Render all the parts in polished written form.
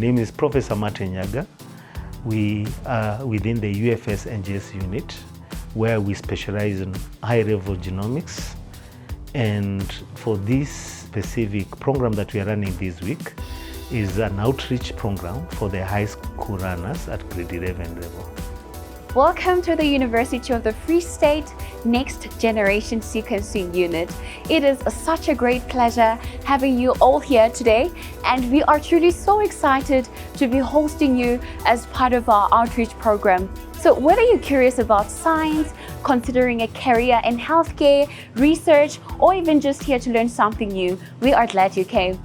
name is Professor Martin Nyaga. We are within the UFS-NGS unit, where we specialize in high-level genomics. And for this specific program that we are running this week is an outreach program for the high school runners at grade 11 level. Welcome to the University of the Free State Next Generation Sequencing Unit. It is such a great pleasure having you all here today, and we are truly so excited to be hosting you as part of our outreach program. So whether you're curious about science, considering a career in healthcare, research, or even just here to learn something new, we are glad you came.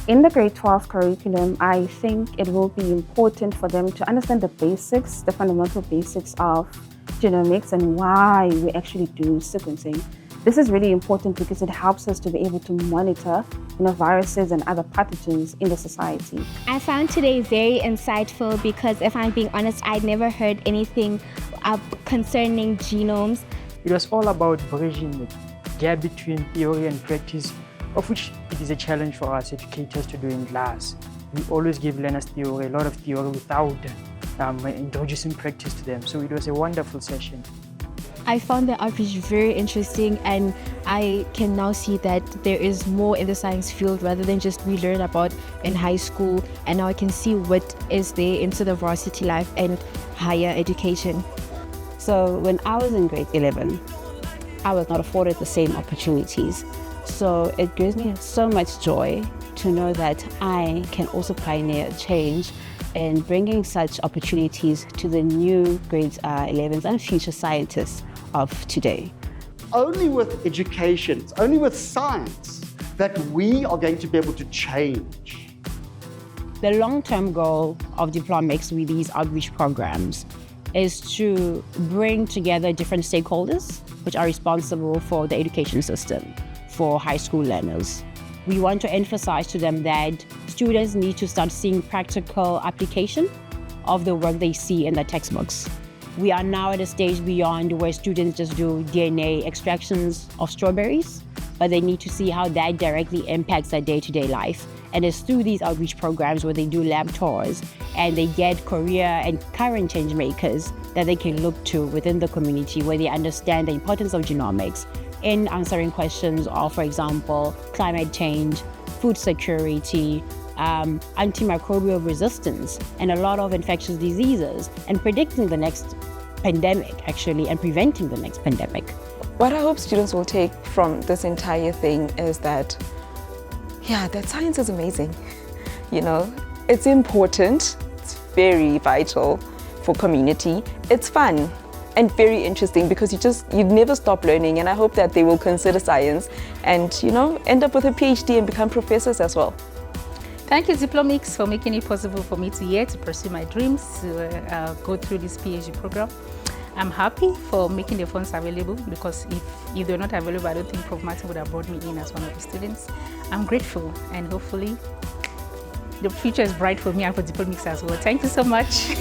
In the grade 12 curriculum, I think it will be important for them to understand the basics, the fundamental basics of genomics and why we actually do sequencing. This is really important because it helps us to be able to monitor viruses and other pathogens in the society. I found today very insightful because if I'm being honest, I'd never heard anything concerning genomes. It was all about bridging the gap between theory and practice, of which it is a challenge for us educators to do in class. We always give learners theory, a lot of theory without introducing practice to them. So it was a wonderful session. I found the outreach very interesting, and I can now see that there is more in the science field rather than just we learn about in high school, and now I can see what is there into the varsity life and higher education. So when I was in grade 11, I was not afforded the same opportunities. So it gives me so much joy to know that I can also pioneer a change in bringing such opportunities to the new grade 11s and future scientists of today. Only with education, it's only with science that we are going to be able to change. The long-term goal of DIPLOMICS with these outreach programs is to bring together different stakeholders which are responsible for the education system for high school learners. We want to emphasize to them that students need to start seeing practical application of the work they see in the textbooks. We are now at a stage beyond where students just do DNA extractions of strawberries, but they need to see how that directly impacts their day-to-day life. And it's through these outreach programs where they do lab tours and they get career and current change makers that they can look to within the community, where they understand the importance of genomics in answering questions of, for example, climate change, food security, antimicrobial resistance, and a lot of infectious diseases, and predicting the next pandemic, actually, and preventing the next pandemic. What I hope students will take from this entire thing is that, that science is amazing. It's important, it's very vital for community, it's fun and very interesting because you never stop learning, and I hope that they will consider science and end up with a PhD and become professors as well. Thank you, DIPLOMICS, for making it possible for me to pursue my dreams, to go through this PhD program. I'm happy for making the funds available, because if they're not available, I don't think Prof. Martin would have brought me in as one of the students. I'm grateful, and hopefully the future is bright for me and for DIPLOMICS as well. Thank you so much.